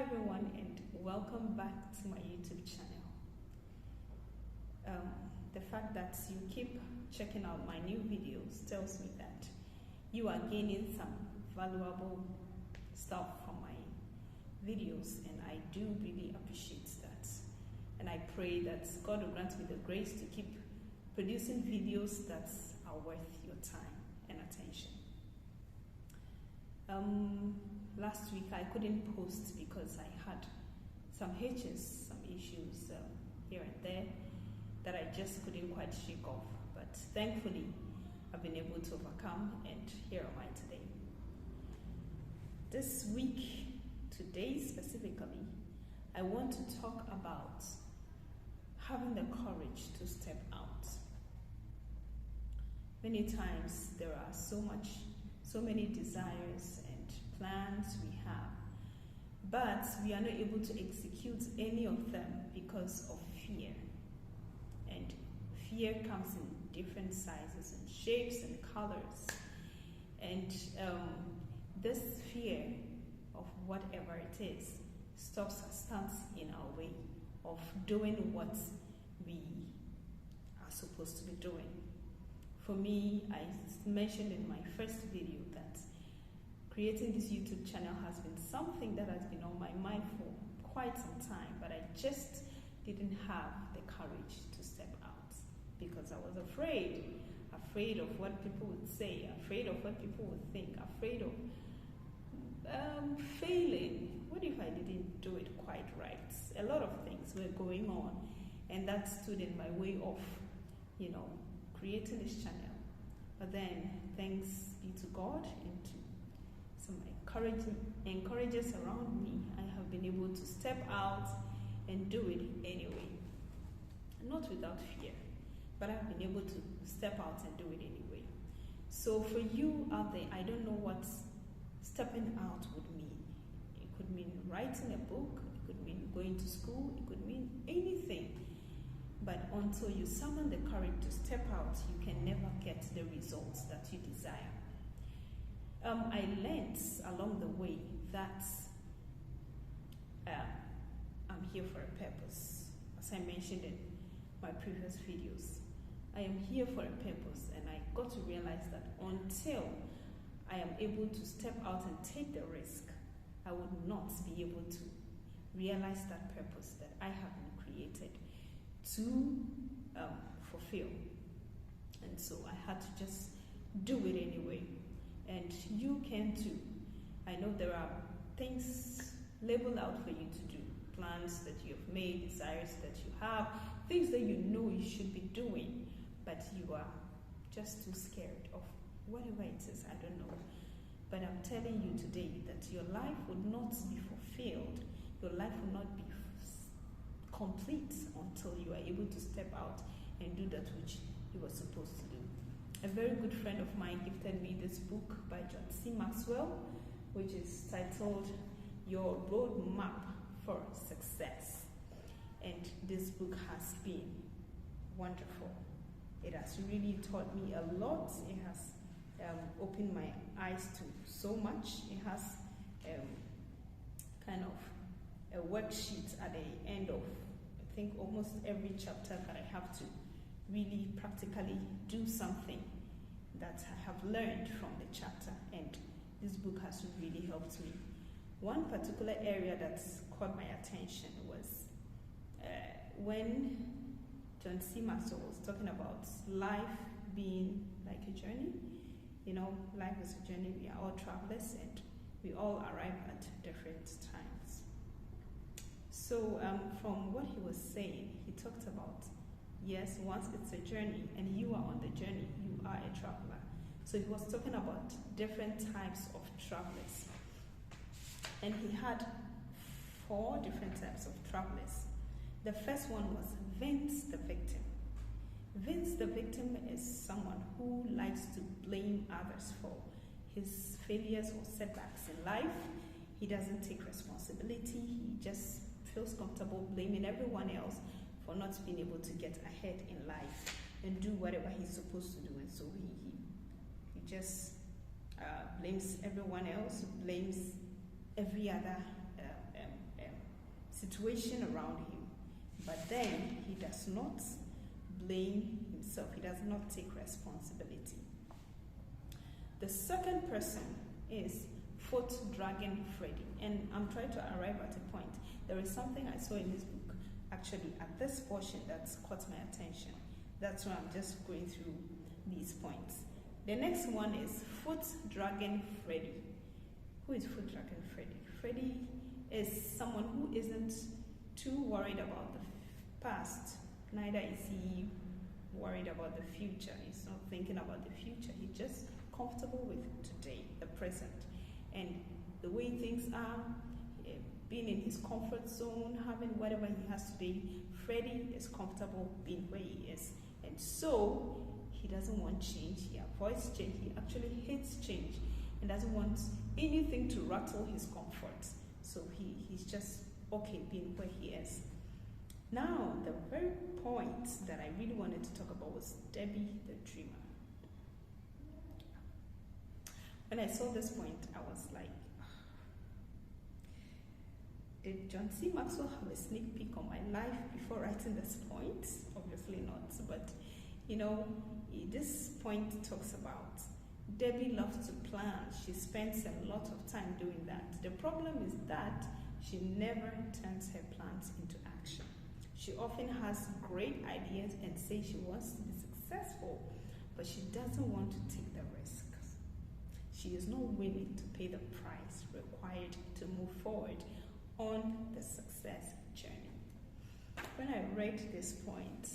everyone, and welcome back to my YouTube channel. The fact that you keep checking out my new videos tells me that you are gaining some valuable stuff from my videos, and I do really appreciate that. And I pray that God will grant me the grace to keep producing videos that are worth your time and attention. Last week I couldn't post because I had some hitches, some issues here and there that I just couldn't quite shake off. But thankfully, I've been able to overcome, and here am I today. This week, today specifically, I want to talk about having the courage to step out. Many times there are so many desires and plans we have, but we are not able to execute any of them because of fear. And fear comes in different sizes and shapes and colors. And this fear of whatever it is stands in our way of doing what we are supposed to be doing. For me, I mentioned in my first video that creating this YouTube channel has been something that has been on my mind for quite some time, but I just didn't have the courage to step out because I was afraid of what people would say, afraid of what people would think, afraid of failing. What if I didn't do it quite right? A lot of things were going on, and that stood in my way of, creating this channel. But then, thanks be to God and to some encouragers around me, I have been able to step out and do it anyway. Not without fear, but I've been able to step out and do it anyway. So for you out there, I don't know what stepping out would mean. It could mean writing a book, it could mean going to school, it could mean anything. But until you summon the courage to step out, you can never get the results that you desire. I learned along the way that I'm here for a purpose. As I mentioned in my previous videos, I am here for a purpose, and I got to realize that until I am able to step out and take the risk, I would not be able to realize that purpose that I have been created to fulfill. And so I had to just do it anyway. And you can too. I know there are things labeled out for you to do, plans that you have made, desires that you have, things that you know you should be doing, but you are just too scared of whatever it is, I don't know. But I'm telling you today that your life will not be fulfilled, your life will not be complete until you are able to step out and do that which you were supposed to do. A very good friend of mine gifted me this book by John C. Maxwell, which is titled Your Roadmap for Success. And this book has been wonderful. It has really taught me a lot. It has opened my eyes to so much. It has kind of a worksheet at the end of, I think, almost every chapter that I have to really practically do something that I have learned from the chapter, and this book has really helped me. One particular area that caught my attention was when John C. Maxwell was talking about life being like a journey. Life is a journey. We are all travelers, and we all arrive at different times. So from what he was saying, he talked about, yes, once it's a journey and you are on the journey, you are a traveler. So he was talking about different types of travelers. And he had 4 different types of travelers. The first one was Vince the victim. Vince the victim is someone who likes to blame others for his failures or setbacks in life. He doesn't take responsibility. He just feels comfortable blaming everyone else for not being able to get ahead in life and do whatever he's supposed to do. And so he just blames everyone else, blames every other situation around him. But then he does not blame himself. He does not take responsibility. The second person is foot dragging Freddy. And I'm trying to arrive at a point. There is something I saw in this book, actually, at this portion that's caught my attention. That's why I'm just going through these points. The next one is foot dragging Freddy. Who is foot dragging Freddy? Freddy is someone who isn't too worried about the past. Neither is he worried about the future. He's not thinking about the future. He's just comfortable with today, the present. And the way things are, being in his comfort zone, having whatever he has today, Freddy is comfortable being where he is. And so, he doesn't want change. He avoids change. He actually hates change and doesn't want anything to rattle his comfort. So he's just okay being where he is. Now, the very point that I really wanted to talk about was Debbie the Dreamer. When I saw this point, I was like, did John C. Maxwell have a sneak peek on my life before writing this point? Obviously not, but you know, this point talks about Debbie loves to plan. She spends a lot of time doing that. The problem is that she never turns her plans into action. She often has great ideas and says she wants to be successful, but she doesn't want to take the risk. She is not willing to pay the price required to move forward on the success journey. When I read this point,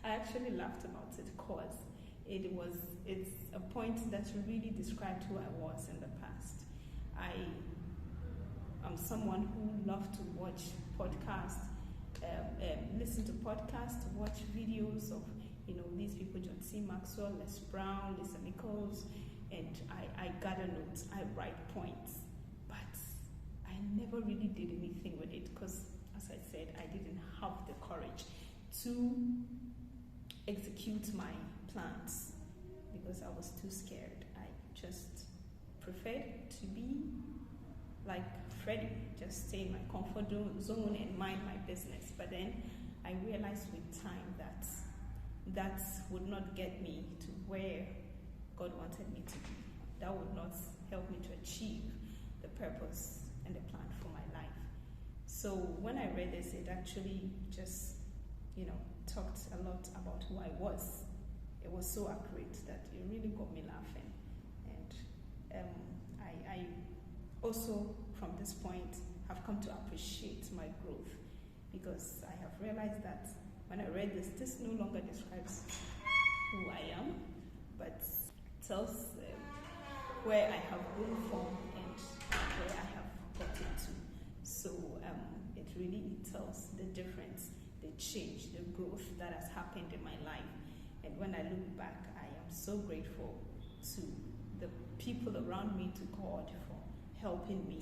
I actually laughed about it because it's a point that really described who I was in the past. I am someone who loved to watch podcasts, listen to podcasts, watch videos of these people, John C. Maxwell, Les Brown, Lisa Nichols, and I gather notes, I write points, but I never really did anything with it because, as I said, I didn't have the courage to execute my plans because I was too scared. I just preferred to be like Freddy, just stay in my comfort zone and mind my business. But then I realized with time that would not get me to where God wanted me to be. That would not help me to achieve the purpose and the plan for my life. So when I read this, it actually just, talked a lot about who I was. It was so accurate that it really got me laughing. And I also, from this point, have come to appreciate my growth because I have realized that when I read this no longer describes who I am, but tells where I have grown from and where I have gotten to. So it really tells the difference, the change, the growth that has happened in my life. And when I look back, I am so grateful to the people around me, to God, for helping me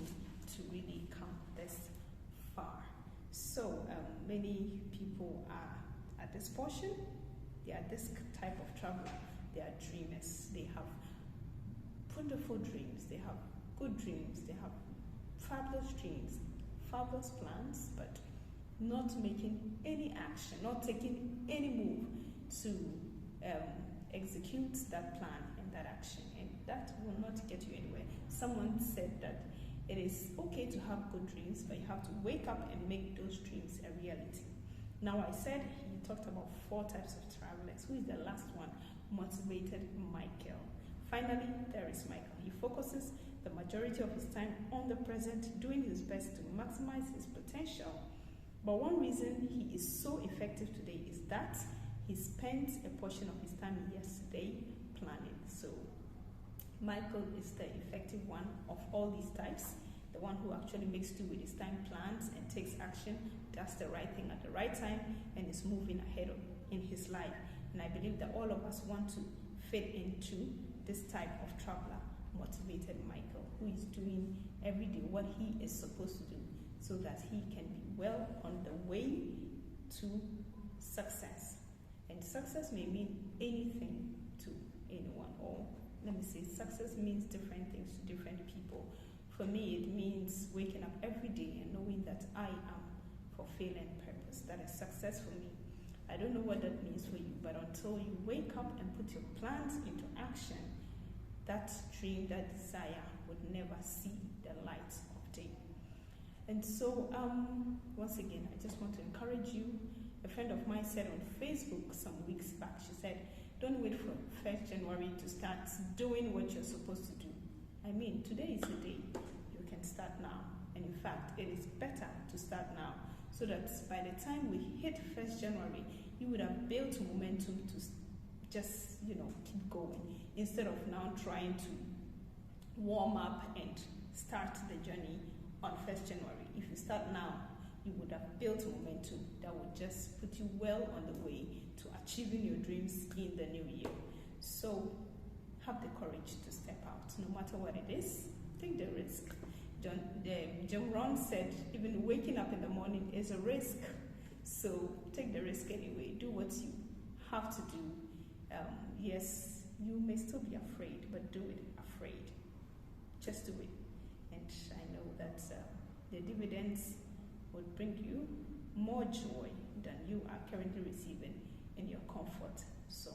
to really come this far. So many people are at this portion. They are this type of traveler. They are dreamers. They have wonderful dreams. They have good dreams. They have fabulous dreams, fabulous plans, but not making any action, not taking any move to execute that plan and that action. And that will not get you anywhere. Someone said that it is okay to have good dreams, but you have to wake up and make those dreams a reality. Now, I said he talked about 4 types of travelers. Who is the last one? Motivated Michael. Finally, there is Michael. He focuses the majority of his time on the present, doing his best to maximize his potential. But one reason he is so effective today is that he spent a portion of his time yesterday planning. So Michael is the effective one of all these types, the one who actually makes do with his time, plans and takes action, does the right thing at the right time, and is moving ahead in his life. And I believe that all of us want to fit into this type of traveler, motivated Michael, who is doing every day what he is supposed to do so that he can be well on the way to success. And success may mean anything to anyone, or let me say, success means different things to different people. For me, it means waking up every day and knowing that that I am fulfilling purpose. That is success for me. I don't know what that means for you, but until you wake up and put your plans into action, that dream, that desire would never see the light of day. And so, once again, I just want to encourage you. A friend of mine said on Facebook some weeks back, she said, don't wait for 1st January to start doing what you're supposed to do. I mean, today is the day. You can start now. And in fact, it is better to start now, so that by the time we hit 1st January, you would have built momentum to just, keep going, instead of now trying to warm up and start the journey on 1st January. If you start now, you would have built momentum that would just put you well on the way to achieving your dreams in the new year. So have the courage to step out, no matter what it is. Take the risk. Jim Rohn said, even waking up in the morning is a risk. So take the risk anyway. Do what you have to do. Yes, you may still be afraid, but do it afraid. Just do it. And I know that the dividends would bring you more joy than you are currently receiving in your comfort zone.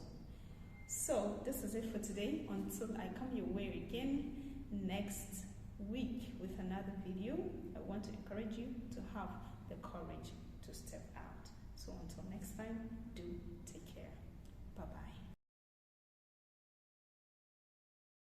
So this is it for today. Until I come your way again next week with another video, I want to encourage you to have the courage to step out. So until next time, do